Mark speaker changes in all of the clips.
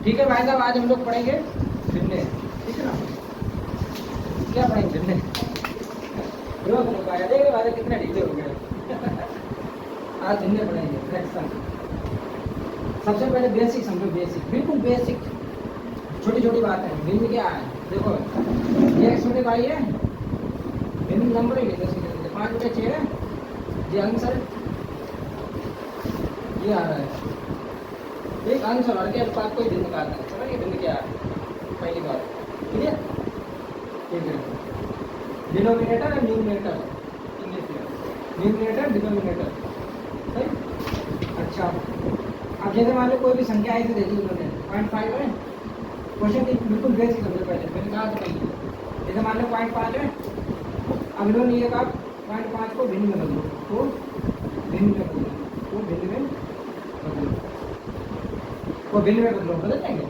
Speaker 1: ठीक है भाई साहब, आज हम लोग पढ़ेंगे भिन्ने, ठीक है ना। क्या पढ़ेंगे भिन्ने? रोक नहीं पाया, देख रहे वाले कितने ढीले हो गए। आज भिन्ने पढ़ेंगे, फ्रैक्शन। सबसे पहले बेसिक समझो, बेसिक बिल्कुल बेसिक, छोटी छोटी बात है। भिन्न क्या है? देखो ये एक छोटे भाई है, भिन्न नंबर ही लेते हैं, 5/6 है ये आंसर, ये आ रहा है एक आंसर और के अनुपात को भिन्न निकालना है। समझिए भिन्न क्या है? पहली बात क्लियर, ठीक है। डिनोमिनेटर और न्यूमरेटर, इंग्लिश में न्यूमरेटर डिनोमिनेटर, सही। अच्छा, अब जैसे मान लो कोई भी संख्या ऐसे दे दी उन्होंने 0.5 है, क्वेश्चन की बिल्कुल बेसिक समझो पहले, मैंने कहा था पहले। जैसे मान लो 0.5 है, अब इन्होंने ये कहा 0.5 को भिन्न में बदलो, तो भिन्न में बदलो, तो भिन्न में बदलो, वो भिन्न में बदलो, बदल जाएंगे।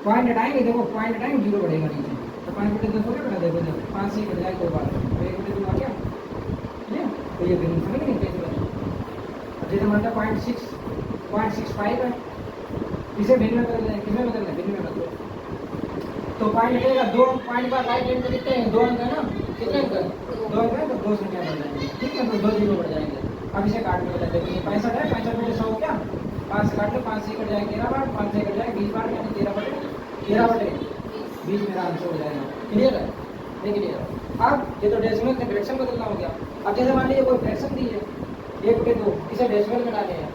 Speaker 1: पॉइंट हटाएंगे, देखो पॉइंट हटाएंगे 0 बढ़ेगा नीचे, तो 5/10 हो गया बेटा, देखो जब 5 से कट जाए कोई बात नहीं, तो 1/2 आ गया, ठीक है। तो ये भिन्न समझ नहीं कैसे बने। अब जैसे मान लो 0.65 है, इसे भिन्न में बदलना है, किसमें बदलना है? भिन्न में बदलो, तो पॉइंट लगेगा 2 पॉइंट का राइट हैंड पे लिखते हैं, 2 अंक है ना, कितने अंक? 2 अंक है, तो 2 संख्या बढ़ जाएंगे, ठीक है, तो 2 0 बढ़ जाएंगे। अब इसे काट के बता देते हैं, 65 है, 65/100 क्या, 5 से काट लो, 5 से कट जाएगा 13 बार, 5 से कट जाएगा 20 बार, यानी 13/20 मेरा आंसर हो जाएगा। क्लियर है? नहीं क्लियर? अब ये तो डेसिमल में फ्रैक्शन बदलना हो गया। अब जैसे मान लीजिए कोई फ्रैक्शन दी है 1/2, इसे डेसिमल में लाने हैं,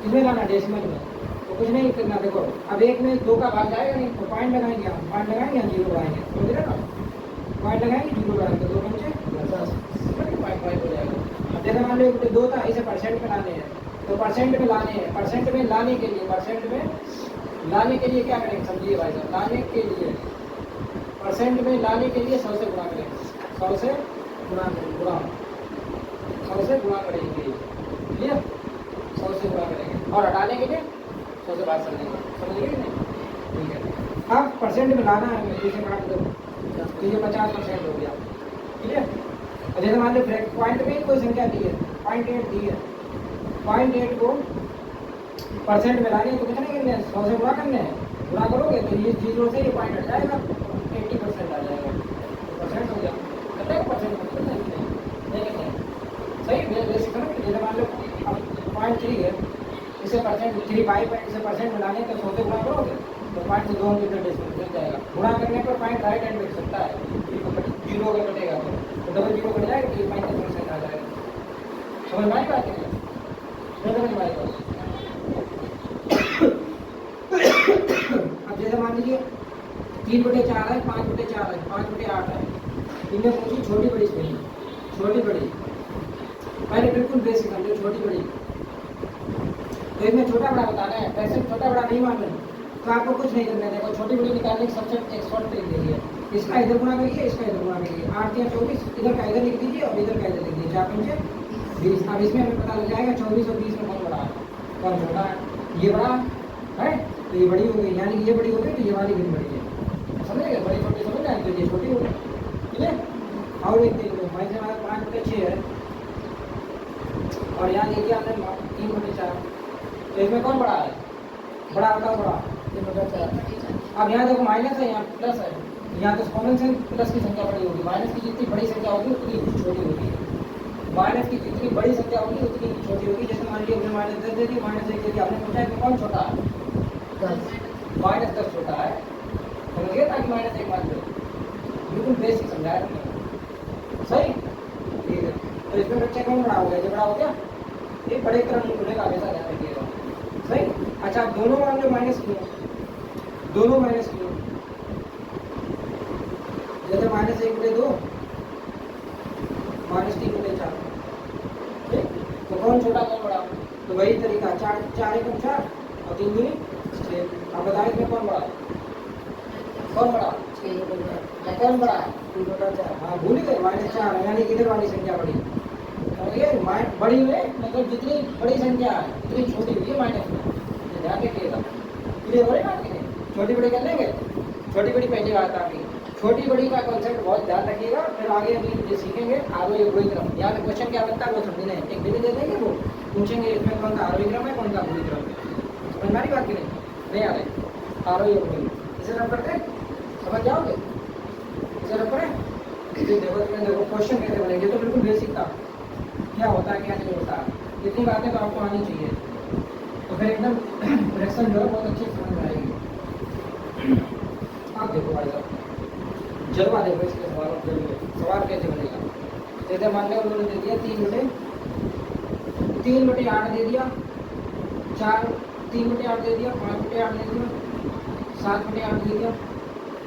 Speaker 1: किसमें लाना? डेसिमल में। तो कुछ नहीं करना, देखो अब 1 में 2 का भाग जाएगा नहीं, तो पॉइंट लगाएंगे, हम पॉइंट लगाएंगे, हम 0 बढ़ाएंगे, समझ रहे ना? पॉइंट लगाएंगे 0 बढ़ाएंगे, 2 पंचे 10, 0.5 हो जाएगा। अब जैसे मान लो 1/2 था, इसे परसेंट में लाने हैं, तो परसेंट में लाने हैं, परसेंट में लाने के लिए, परसेंट में लाने के लिए क्या करेंगे? समझिए भाई साहब, लाने के लिए, परसेंट में लाने के लिए 100 से गुणा करेंगे, 100 से गुणा करेंगे, 100 से गुणा करेंगे, क्लियर? 100 से गुणा करेंगे, और हटाने के लिए 100 से बात करेंगे, समझ गए कि नहीं? ठीक है। अब परसेंट में लाना है, इसे काट दो, तो ये 50% हो गया, क्लियर? और जैसे मान लो पॉइंट में कोई संख्या दी है, 0.8 दी है, 0.8 को परसेंट में लानी है, तो कितने करने हैं? 100 से गुणा करने हैं, गुणा करोगे तो ये 0 से ये पॉइंट हट जाएगा, 80% आ जाएगा, परसेंट हो गया, कितने परसेंट नहीं कहते हैं, सही। बेसिक है ना। जैसे मान लो अब 0.3 है, इसे परसेंट 3/5 है, इसे परसेंट में लाने तो 100 से गुणा करोगे तो पॉइंट से 2 मीटर डिस्टेंस मिल जाएगा। गुणा करने पर पॉइंट राइट हैंड में कट सकता है, 0 अगर कटेगा तो डबल 0 कट जाएगा, तो 35% आ जाएगा। समझ में आई बात है? नहीं समझ में आई बात? अब जैसे मान लीजिए 3/4 है, 5/4 है, 5/8 है, इनमें पूछी छोटी बड़ी स्पेलिंग, छोटी बड़ी, पहले बिल्कुल बेसिक समझो, छोटी बड़ी, तो इसमें छोटा बड़ा बताना है, फ्रैक्शन छोटा बड़ा नहीं मालूम तो आपको कुछ नहीं करना है। देखो छोटी बड़ी निकालने की सबसे एक्सपर्ट तरीके है, इसका इधर गुणा करिए, इसका इधर गुणा करिए, 8 या 24, इधर का इधर लिख दीजिए और इधर का इधर लिख दीजिए, 4×5 20। अब इसमें हमें पता लग जाएगा 24 और 20 में कौन बड़ा है, कौन छोटा है। ये बड़ा है तो ये बड़ी हो गई, यानी कि ये बड़ी हो गई तो ये वाली भी बड़ी है, समझ गए? बड़ी छोटी समझ जाए, तो ये छोटी हो गई, ठीक है। और एक देख लो, भाई से हमारा 5/6 है, और यहाँ देखिए आपने 3/4, तो इसमें कौन बड़ा है? बड़ा होता बड़ा 3/4। अब यहाँ देखो माइनस है, यहाँ प्लस है, यहाँ तो कॉमन सेंस प्लस की संख्या बड़ी होगी, माइनस की जितनी बड़ी संख्या होगी उतनी छोटी होगी, माइनस की जितनी बड़ी संख्या होगी उतनी छोटी होगी। जैसे मान लीजिए हमने -10 दे दी, -1 दे दी, आपने पूछा कि कौन छोटा है? -10 छोटा है, समझ गए? ताकि -1 मान लो, बिल्कुल बेसिक समझाया तुमने, सही, ठीक है। तो इसमें बच्चे कौन बड़ा हो गया? जो बड़ा हो गया ये बड़े क्रम में खुलेगा, हमेशा ध्यान रखिएगा, सही। अच्छा, दोनों मान लो माइनस किए, दोनों माइनस किए, जैसे -1/2, -3/4, ठीक। तो कौन छोटा कौन बड़ा? तो वही तरीका, 4 एकम 4 और 3 दूनी 6। अब बताइए इसमें कौन बड़ा? कौन बड़ा? कौन बड़ा? 3/4। हाँ भूल गए, -4, यानी इधर वाली संख्या बड़ी, बड़ी में मतलब जितनी बड़ी संख्या है उतनी छोटी हुई है माइनस में, ध्यान रखिएगा, क्लियर हो रही बात की नहीं? छोटी बड़ी कर लेंगे, छोटी बड़ी पहली बात आ गई, छोटी बड़ी का कॉन्सेप्ट बहुत ध्यान रखिएगा, फिर आगे अभी सीखेंगे आरोही अवरोही क्रम। यहाँ पे क्वेश्चन क्या बनता है वो समझना है, एक दिन दे देंगे, वो पूछेंगे इसमें कौन सा आरोही क्रम है, कौन सा अवरोही क्रम है, समझ में आ रही बात की नहीं? आ रही? आर वही वही इसे रब करते हैं, समझ जाओगे? इसे रब करें। देखो क्वेश्चन कैसे बनेंगे, तो बिल्कुल बेसिक था, क्या होता है क्या नहीं होता, इतनी बातें तो आपको आनी चाहिए, तो फिर एकदम फ्रैक्शन जो है बहुत अच्छी समझ में आएगी। आप देखो भाई साहब, जलवा देखो इसके सवाल कैसे बनेगा। जैसे मान लो उन्होंने दे दिया 3/8 दे दिया, 3/8 दे दिया, 5/8 दे दिया, 7/8 दे दिया,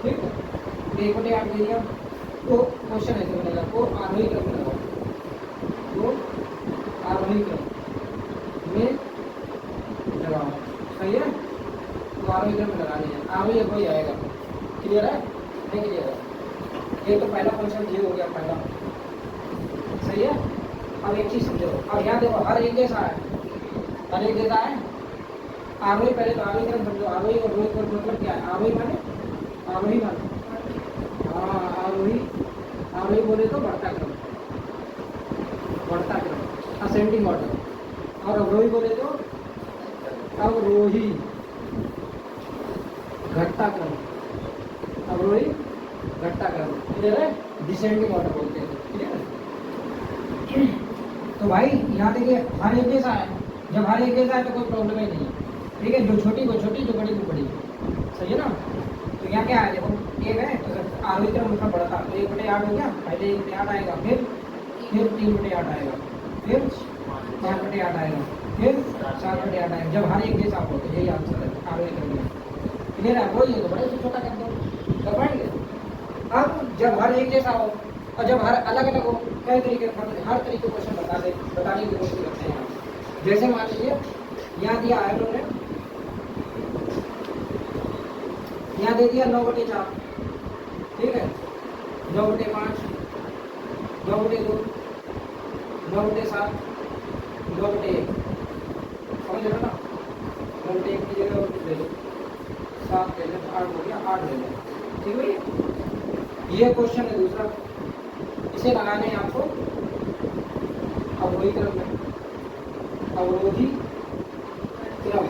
Speaker 1: ठीक है, 1/8 दे दिया। तो क्वेश्चन ऐसे बनेगा, वो आरोही क्रम में लगाओ, वो आरोही क्रम में लगाओ, सही है। तो आरोही क्रम में लगानी है, आरोही वही आएगा। क्लियर है? नहीं क्लियर है? ये तो पहला क्वेश्चन ये हो गया पहला, सही है। अब एक चीज समझो, अब यहाँ देखो हर एक जैसा है, हर एक जैसा है। आरोही पहले तो आरोही क्रम समझो, आरोही और रोही क्रम मतलब क्या है? आरोही माने हाँ, आरोही बोले तो बढ़ता क्रम, असेंडिंग ऑर्डर। और अवरोही बोले तो अवरोही, घटता क्रम, अवरोही घटता क्रम, क्लियर है? डिसेंडिंग ऑर्डर बोलते हैं, क्लियर है? तो भाई यहाँ देखिए हर एक जैसा है, जब हर एक जैसा है तो कोई प्रॉब्लम ही नहीं है, ठीक है। जो छोटी को छोटी, जो बड़ी को बड़ी, सही है ना। तो यहाँ क्या है देखो, एक है तो आरोही क्रम मतलब बढ़ता, तो 1/8 हो गया, पहले 1/8 आएगा, फिर 3/8 आएगा, फिर 5/8 आएगा, फिर 7/8 आएगा। जब हर एक जैसा हो तो यही आंसर है आरोही क्रम में, क्लियर है? वही है तो बड़े से छोटा कर दो, कर पाएंगे। अब जब हर एक जैसा हो और जब हर अलग अलग हो, कई तरीके हर तरीके के क्वेश्चन बताने की कोशिश करते हैं। जैसे मान लीजिए यहाँ दिया है लोगों ने, यहाँ दे दिया 9/4, ठीक है, 9/5, 9/2, 9/7, 9/1, समझ रहे हो ना? 9/1 की जगह और ले लो, 7 ले लो, 8 हो गया, 8 ले लो, ठीक है भैया। ये क्वेश्चन है दूसरा, इसे लगाने हैं आपको अवरोही क्रम में, अवरोही क्रम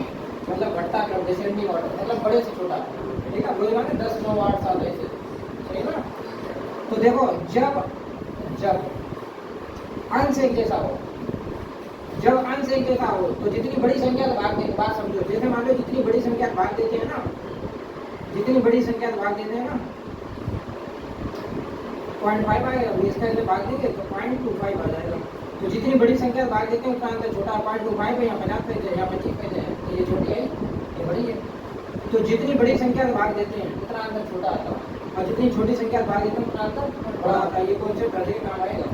Speaker 1: मतलब घटता क्रम, डिसेंडिंग ऑर्डर मतलब बड़े से छोटा, ठीक है। अवरोही माने 10, 9, 8, 7 ऐसे, सही ना। तो देखो जब अंश एक जैसा हो, जब अंश एक जैसा हो तो जितनी बड़ी संख्या का भाग देते, बात समझो। जैसे मान लो जितनी बड़ी संख्या का भाग देते हैं ना, जितनी बड़ी संख्या का भाग देते हैं ना, 0.5 आएगा, इसका जब भाग देंगे तो 0.25 आ जाएगा। तो जितनी बड़ी संख्या भाग देते हैं उसका आंसर छोटा है, 0.25 है, यहाँ 50 पैसे है, यहाँ 25 पैसे है, तो ये छोटी है, ये बड़ी है। तो जितनी बड़ी संख्या भाग देते हैं उतना आंसर छोटा आता है, और जितनी छोटी संख्या भाग देते हैं उतना आंसर बड़ा आता है। ये कॉन्सेप्ट हर जगह काम आएगा,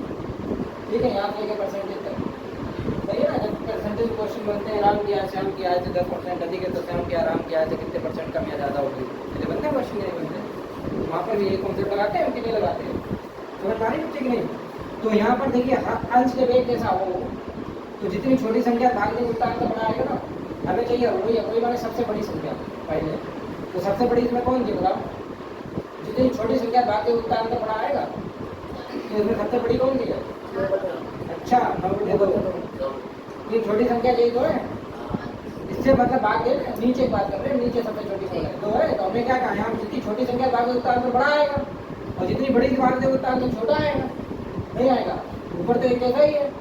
Speaker 1: ठीक है। यहाँ से लेकर परसेंटेज तक, सही है ना। जब परसेंटेज क्वेश्चन बनते हैं, राम की आज श्याम की आज 10% अधिक है तो श्याम की राम की आज कितने % कम या ज़्यादा होगी, ये बनते हैं क्वेश्चन, नहीं बनते। वहाँ पर भी ये कॉन्सेप्ट लगाते हैं कि नहीं लगाते हैं, समझ पा रही बच्चे कि नहीं? तो यहाँ पर देखिए अंश जब एक जैसा हो तो जितनी छोटी संख्या भाग देंगे उतना आंसर बड़ा आएगा ना। हमें चाहिए वही माने सबसे बड़ी संख्या पहले, तो सबसे बड़ी इसमें कौन सी बताओ? जितनी छोटी संख्या भाग देंगे उतना आंसर बड़ा आएगा, तो इसमें सबसे बड़ी कौन सी है? अच्छा, 9/2, ये छोटी संख्या यही तो है, इससे मतलब भाग दे, नीचे बात कर रहे हैं, नीचे सबसे छोटी संख्या 2 है, तो हमने क्या कहा, यहाँ जितनी छोटी संख्या भाग देंगे उतना आंसर बड़ा आएगा, और जितनी बड़ी भाग देंगे उतना आंसर छोटा आएगा, नहीं आएगा। ऊपर तो एक जैसा ही है,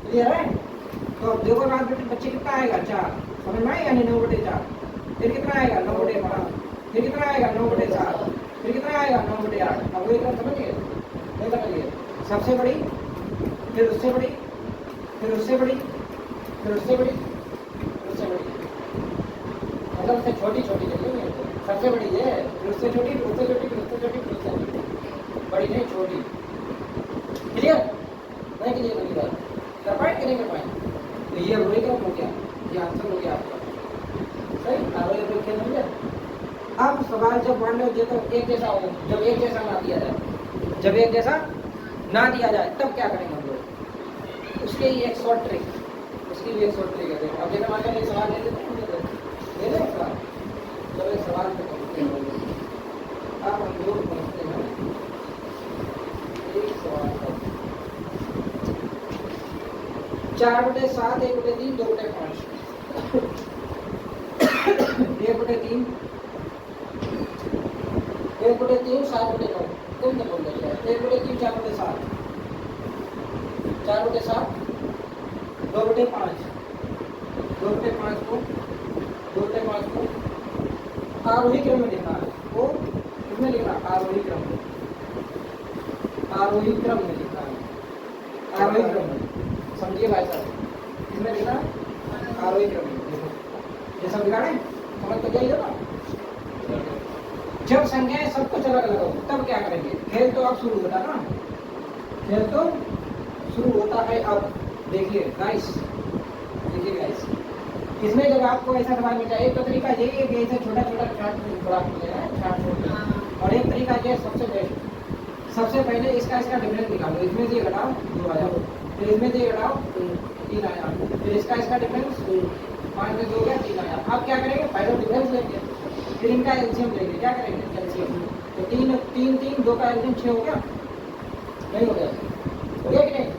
Speaker 1: क्लियर है? तो अब देखो रात बच्चे कितना आएगा, 4, समझ में आए, यानी 9/4, फिर कितना आएगा 9/5, फिर कितना आएगा 9/7, फिर कितना आएगा 9/8। अब वो एकदम समझिए, नहीं समझिए, सबसे बड़ी, फिर उससे बड़ी, फिर उससे बड़ी, फिर उससे बड़ी, उससे बड़ी, मतलब उससे छोटी छोटी चलिए, सबसे बड़ी है, फिर उससे छोटी, फिर उससे छोटी, फिर उससे छोटी, फिर उससे छोटी, बड़ी नहीं छोटी, क्लियर? नहीं क्लियर होगी बात, कर पाए कि नहीं कर पाए? तो ये वही क्रम हो गया, ये आंसर हो गया आपका, सही। आगे क्या समझे? अब सवाल जब मान लो तो एक जैसा हो, जब एक जैसा ना दिया जाए, जब एक जैसा ना दिया जाए तब क्या करेंगे हम लोग? उसके ही एक शॉर्ट ट्रिक, उसकी भी एक शॉर्ट ट्रिक है। अब जैसे मान लो एक सवाल दे दे सवाल, चलो एक सवाल पे पहुँचते हैं, अब हम लोग पहुँचते हैं एक सवाल पर, 4/7, 1/3, 2/5, 1/3, 1/3 7/9 तुम तो बोल रहे हो 1/3 4/7, 4/7 2/5, 2/5 को 2/5 को आरोही क्रम में लिखना है, वो इसमें लिखना आरोही क्रम में, आरोही क्रम में लिखना है, आरोही क्रम में, समझिए भाई साहब, इसमें लिखना आरोही क्रम में। देखो ये सब लिखा है, समझ तो जाइए ना। जब संज्ञाएं सब कुछ अलग अलग हो तब क्या करेंगे, खेल तो अब शुरू होता ना, खेल तो शुरू होता है अब। देखिए गाइस, देखिए गाइस, इसमें जब आपको ऐसा सवाल मिल जाए, एक तो तरीका यही है कि ऐसे छोटा छोटा चार्ट थोड़ा चार्ट छोड़, और एक तरीका ये सबसे बेस्ट, सबसे पहले इसका डिफरेंस निकालो, इसमें से घटाओ 2 आया, फिर इसमें से घटाओ 3 आया, फिर इसका डिफरेंस 5 में 2 गया 3 आया। अब क्या करेंगे, पहले डिफरेंस लेंगे, फिर इनका एलसीएम लेंगे, क्या करेंगे एलसीएम, तो 3 2 का एलसीएम 6 हो गया, नहीं हो गया, हो गया कि नहीं,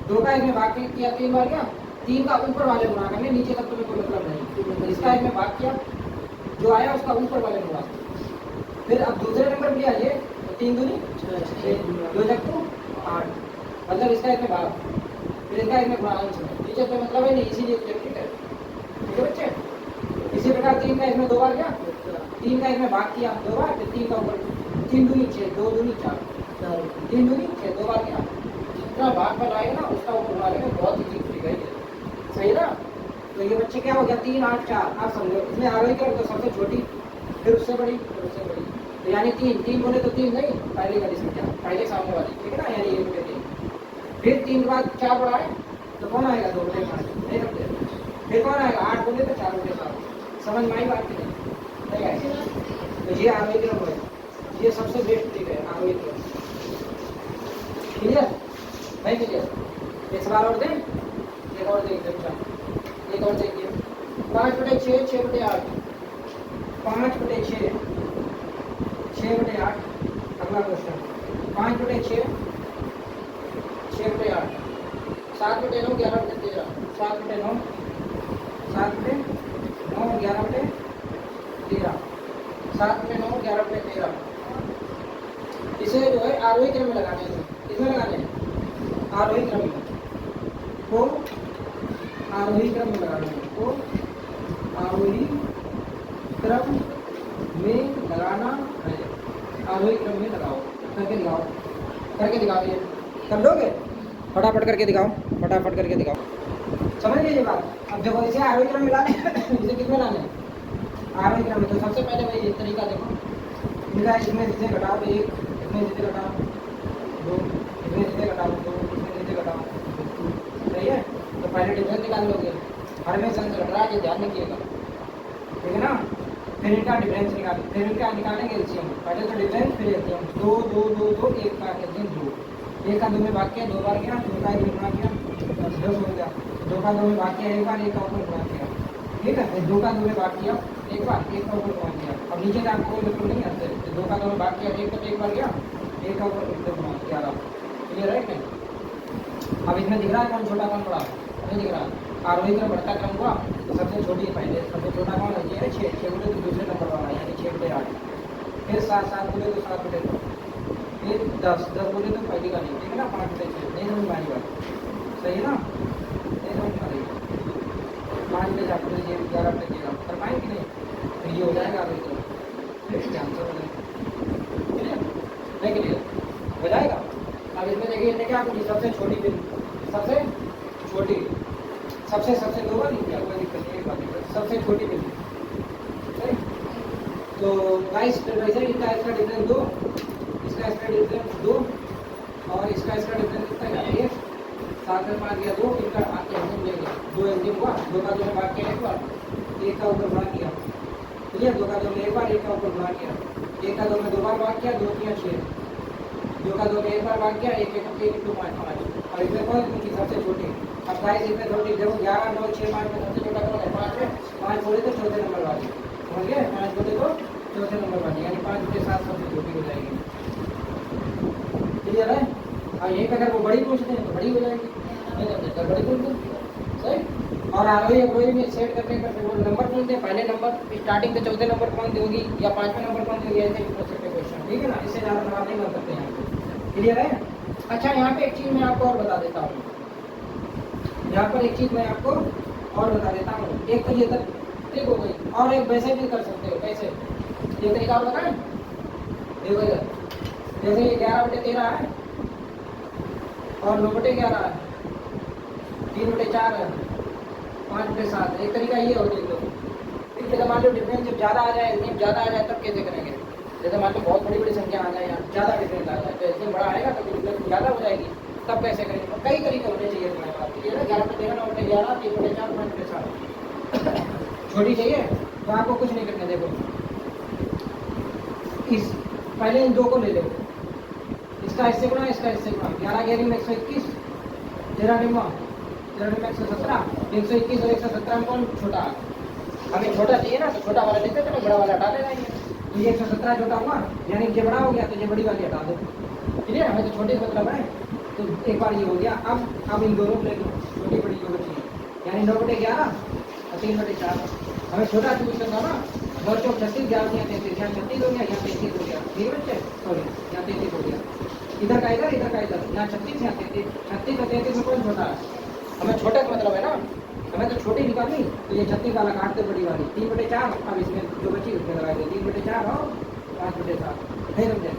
Speaker 1: 2 का इसमें भाग किया 3 बार गया, 3 का ऊपर वाले गुणा करने, नीचे तक तुम्हें कोई मतलब नहीं, इसका इसमें भाग किया, जो आया उसका ऊपर वाले गुणा, फिर अब दूसरे नंबर पे आइए, तो 3 दूनी 2 जग तो 8, मतलब इसका इसमें भाग, फिर इसका इसमें गुणा, नीचे तो मतलब है नहीं, इसीलिए ठीक है, ठीक है बच्चे। इसी प्रकार 3 का इसमें 2 बार गया, 3 का इसमें भाग किया 2 बार, फिर 3 का ऊपर, 3 दूनी 6, 2 दूनी 4, 3 दूनी 6, 2 बार गया, जितना भाग पर आएगा ना उसका ऊपर गुणा लेंगे, बहुत इजी ट्रिक है, सही ना। तो ये बच्चे क्या हो गया 3 8 4, आप समझो इसमें आगे क्या, तो सबसे छोटी, फिर उससे बड़ी, फिर उससे बड़ी, तो यानी 3 बोले तो 3 नहीं, पहले वाली संख्या, पहले सामने वाली, ठीक है ना, यानी 1/3, फिर 3 के बाद 4 बढ़ाए तो कौन आएगा 2/5, नहीं रखते, फिर कौन आएगा 8 बोले तो 4/7, समझ में आई बात की नहीं आएगी। तो ये आरोही क्रम है, ये सबसे बेस्ट ट्रिक है आरोही क्रम, क्लियर नहीं क्लियर। एक सवाल और दें, एक और देखिए, एक और देखिए, 5/6 6/8, 5/6 6/8, अगला क्वेश्चन 5/6 6/8, 7/9 11/13, 7/9 7/9 11/13, 7/9 11/13, इसे जो है आरोही क्रम में लगाने हैं, इसमें लगाने हैं आरोही क्रम में, को आरोही क्रम में लगाने हैं, को आरोही क्रम में लगाना है, आरोही क्रम में लगाओ, करके दिखाओ, करके दिखाओ, ये कर लोगे, फटाफट करके दिखाओ, फटाफट करके दिखाओ, समझ लीजिए बात। अब देखो इसे आरोही क्रम में लाने, इसे किसमें लाने आरोही क्रम में, तो सबसे पहले भाई ये तरीका देखो, इनका इसमें जिसे घटाओ 1, इसमें जिसे घटाओ 2, इसमें जिसे घटाओ 2, इसमें जिसे घटाओ 2, सही है। तो पहले डिफरेंस निकाल लोगे, हर में संख्या घट रहा है, ये ध्यान रखिएगा, ठीक है ना। फिर इनका डिफरेंस निकाल, फिर इनका निकालेंगे एलसीएम, पहले तो डिफरेंस फिर एलसीएम, 2 2 2 2, 1 का एलसीएम 2, 1 का 2 में भाग किया 2 बार गया, 2 का 1 में गुणा किया 10 हो गया, 2 का 2 में भाग किया 1 बार, 1 का ऊपर गुणा किया, ठीक है, फिर 2 का 2 में भाग किया 1 बार, 1 का ऊपर गुणा किया, अब नीचे का कोई मतलब नहीं आते, तो 2 का 2 में भाग किया 1 तो 1 बार गया, 1 का ऊपर गुणा किया, क्लियर है क्या। अब इसमें दिख रहा है कौन छोटा कौन बड़ा, नहीं दिख रहा, आरोही क्रम बढ़ता क्रम हुआ, तो सबसे छोटी है पहले, सबसे छोटा कौन है, ये है 6, 6 बोले तो दूसरे नंबर वाला यानी 6/8, फिर 7 7 बोले तो 7/9, फिर 10 10 बोले तो पहली का नहीं, ठीक है ना, 5/6, नहीं समझ में आई बात, सही है ना, नहीं समझ में आ रही, 5/4 11/13 कर पाएंगे कि नहीं, तो ये हो जाएगा आरोही क्रम, फिर आंसर हो जाएगा, क्लियर नहीं क्लियर हो जाएगा। अब इसमें देखिए इसने क्या पूछी, सबसे छोटी बिंदु, सबसे छोटी, सबसे सबसे 2 बार लिखा, कोई दिक्कत नहीं, बात सबसे छोटी बिंदु, तो गाइस वैसे इनका इसका डिफरेंस 2, इसका डिफरेंस 2, और इसका डिफरेंस कितना है 1, 7 में 5 गया 2, इनका आके हम लेंगे 2 एलसीएम हुआ, 2 का 2 में भाग किया 1 बार, 1 का ऊपर गुणा किया, क्लियर, 2 का 2 में 1 बार, 1 का ऊपर गुणा किया, 1 का 2 में 2 बार भाग किया, 2 3 6, 2 का 2 में 1 बार भाग किया, 1 1 3 2 5 5, और इसमें कौन सी सबसे छोटी, अब गाइस इसमें छोटी देखो 11 9 6 5 में सबसे छोटा कौन है 5 है, 5 बोले तो चौथे नंबर वाली, समझ गए, 5 बोले तो चौथे नंबर वाली, यानी 5/7 सबसे छोटी हो जाएगी, क्लियर है। और यहीं पे अगर वो बड़ी पूछते हैं तो बड़ी हो जाएगी, नहीं तो बड़ी पूछते हैं, सही और आरोही अवरोही में सेट करने का फिर वो नंबर ढूंढते हैं, पहले नंबर स्टार्टिंग के चौथे नंबर कौन दोगी या पांचवें नंबर कौन दोगी, ऐसे पूछ सकते क्वेश्चन, ठीक है ना। इससे ज़्यादा सवाल नहीं कर सकते यहाँ पे, क्लियर है। अच्छा यहाँ पे एक चीज़ मैं आपको और बता देता हूँ, यहाँ पर एक चीज़ मैं आपको और बता देता हूँ। एक तो ये ठीक हो गई, और एक वैसे भी कर सकते हो, कैसे ये तरीका और बताएं। देखो इधर जैसे ये 11/13 है और 9/11 है, 3/4 है, 5/7। एक तरीका ये हो, देख लो। फिर जैसे मान लो डिफरेंस जब ज़्यादा आ जाए, जब ज़्यादा आ जाए तब कैसे करेंगे। जैसे मान लो बहुत बड़ी बड़ी संख्या आ जाए, यहाँ ज़्यादा डिफरेंस आ जाए, तो इससे बड़ा आएगा तो डिफरेंस ज़्यादा हो जाएगी, तब कैसे करेंगे। तो कई तरीके होने चाहिए तुम्हारे पास, ये ना 11/13, 9/11, 3/4, 5/7। छोटी चाहिए तो आपको कुछ नहीं करना। देखो इस पहले इन दो को ले लो, इसका इससे गुणा, इसका इससे गुणा, 11 11 में 121, 13 9 13 में 117, 121 और 117 में कौन छोटा। हमें छोटा चाहिए ना, तो छोटा वाला लेते थे, बड़ा वाला हटा देना। तो ये 117 छोटा हुआ, यानी ये बड़ा हो गया, तो ये बड़ी वाली हटा दो, क्लियर। हमें तो छोटे मतलब है, तो एक बार ये हो गया। अब इन दोनों को ले लो, छोटी बड़ी दोनों चाहिए, यानी 9/11 और 3/4। हमें छोटा चूज करना ना, 9 चौक 36, 11 या 33, यहाँ 36 हो गया, यहाँ 33 हो गया, ठीक है बच्चे, सॉरी यहाँ 33 हो गया। इधर का इधर, इधर का इधर, यहाँ 36, यहाँ 33, 36 और 33 में कौन छोटा है। हमें छोटे का मतलब है ना, हमें तो छोटी निकालनी, तो ये 36 वाला काट दो, बड़ी वाली 3/4। अब इसमें जो बची उसमें लगा दो 3/4 और 5/7, नहीं समझे,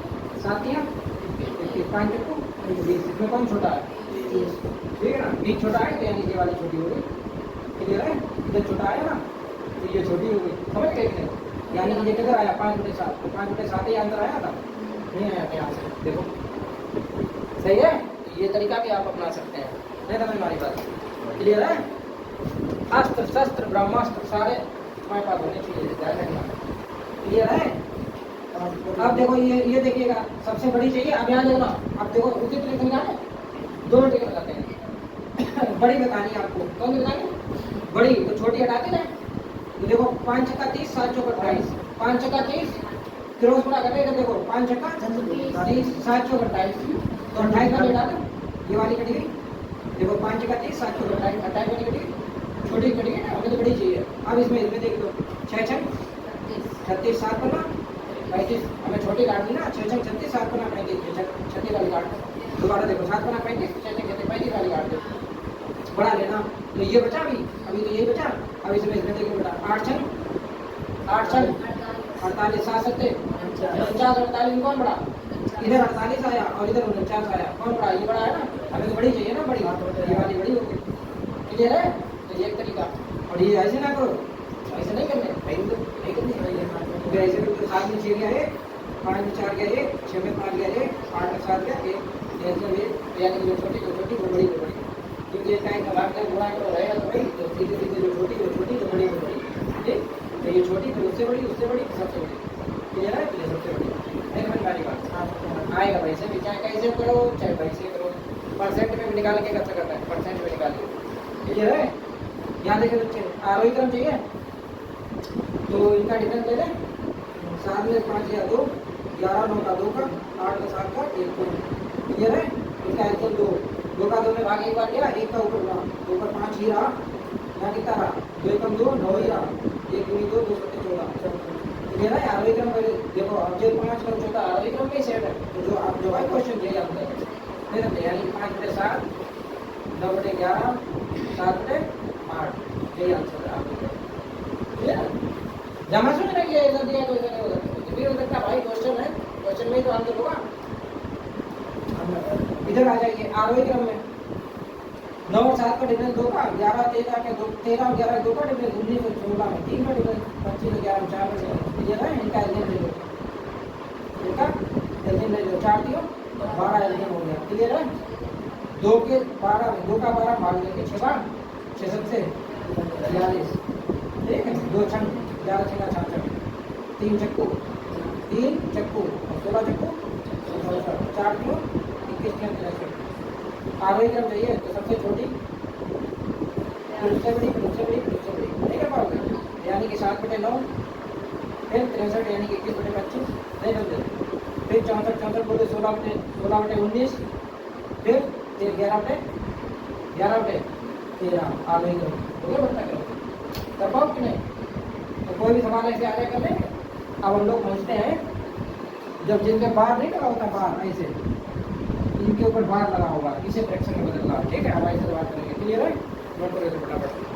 Speaker 1: 7 या 5 को 20, इसमें कौन छोटा है, ठीक है ना। 20 छोटा है तो यानी ये वाली छोटी हो गई, क्लियर है। इधर छोटा आया ना, तो ये छोटी हो गई, समझ गए कि नहीं। यानी कि ये किधर आया 5/7, तो 5/7 ही आंसर आया था, नहीं आया था यहाँ से, देखो सही है। ये तरीका भी आप अपना सकते हैं, नहीं समझ हमारी बात, क्लियर है। अस्त्र शस्त्र ब्रह्मास्त्र सारे हमारे पास होने चाहिए, ध्यान रखना, क्लियर है। अब देखो ये देखिएगा, सबसे बड़ी चाहिए। अब यहाँ देखना, अब देखो उसी तरीके से दोनों टिकट बताते हैं। बड़ी बतानी है आपको, कौन सी बतानी, बड़ी, तो छोटी हटाते ना। तो देखो 5 छक्का 30, 7 चौका 28, 5 छक्का 30 क्रॉस बना करके, इधर देखो 5 छक्का 30, 7 चौका 28, तो 28 वाली हटा दो, ये वाली कटी गई। देखो 5 छक्का 30, 7 चौका 28, 28 वाली कटी गई, छोटी कटी गई ना, हमें तो बड़ी चाहिए। अब इसमें देख लो, 6 छक 36, 7 पन्ना 35, हमें छोटी काट दी ना, 6 छक 36, 7 पन्ना 35, 36 वाली काट दो। दोबारा देखो 7 पन्ना 35, 6 छक 35 वाली काट दो, बड़ा लेना। तो ये बचा अभी तो यही बचा। अब इसमें देखो बेटा, 8 छक 48, 7 सत्ते 49, 48 कौन बड़ा, इधर 48 आया और इधर 49 आया, कौन बड़ा, ये बड़ा है ना। हमें तो बड़ी चाहिए ना, बड़ी, ये वाली बड़ी होगी, क्लियर है। तो ये एक तरीका, और ये ऐसे ना करो, ऐसे नहीं करने, नहीं करनी, ऐसे तो 7 में 6 गया 1, 5 में 4 गया 1, 6 में 5 गया 1, 8 में 7 गया 1, यानी जो छोटी वो बड़ी, क्योंकि टाइम का भाग गुणा करो रहेगा तो भाई, तो सीधे सीधे जो छोटी जो बड़ी वो बड़ी, ठीक। तो ये छोटी फिर उससे बड़ी सबसे बड़ी, क्लियर है। ये सबसे बड़ी, नहीं समझ वाली बात आएगा भाई से भी, चाहे कैसे करो चाहे भाई से करो, परसेंट में भी निकाल के कैसे करता है, परसेंट में निकाल के, क्लियर है। यहाँ देखे बच्चे, आरोही क्रम चाहिए तो इनका डिफरेंस ले लें, 7 में 5 या 2, 11 9 का 2 का, 8 का 7 का 1 को, क्लियर है। इसका आंसर 2 का 2 में भाग एक बार गया, 1 का ऊपर रहा, 2 पर 5 ही रहा, यहाँ कितना रहा, 2 कम 2 9 ही रहा, 1 दूनी 2, 2 सत्ते 14, क्लियर है। आरोही क्रम देखो, अब जो 5 का छोटा आरोही क्रम में सेट है, तो जो आप जो है क्वेश्चन दिया जाता है, नहीं समझे, यानी 5/7, 9/11, 7/8, यही आंसर है आपका, क्लियर है। जमा सुन रही है, इधर दिया तो इधर नहीं, उधर कुछ भी हो सकता भाई, क्वेश्चन है, क्वेश्चन में ही तो आंसर होगा। इधर आ जाइए, आरोही क्रम में 9 और 7 का डिफरेंस 2 का, 11 13 का 2, 13 और 11 2 का डिफरेंस 19 और 16 में, 3 का डिफरेंस 25 और 11 4 में, क्लियर है। इनका एलजीएम ले लो, इनका एलजीएम ले लो, 4 दियो 12 एलजीएम हो गया, क्लियर है। 2 के 12 में 2 का 12 भाग देंगे 6 बार, 6 7 42, ठीक है। 2 छक 11 6 66, 3 चक्कू 3 चक्कू और 16 चक्कू 4 दियो 21 63। आरोही क्रम चाहिए तो सबसे छोटी फिर उससे बड़ी फिर उससे बड़ी फिर उससे बड़ी, नहीं कर पाओगे, यानी कि 7/9, फिर 63 यानी कि 21/25, नहीं समझे। फिर 64 बोले 16/19, फिर 11/13 आरोही क्रम, हो गया बता करो कर पाओ कि नहीं? तो कोई भी सवाल ऐसे आ जाए कर लेंगे। अब हम लोग पहुँचते हैं जब जिनके बार नहीं लगा होता, बार ऐसे इनके ऊपर बार लगा होगा, इसे फ्रैक्शन में बदलना है। ठीक है, हमारे से बात करेंगे। क्लियर है? नोट करो फटाफट।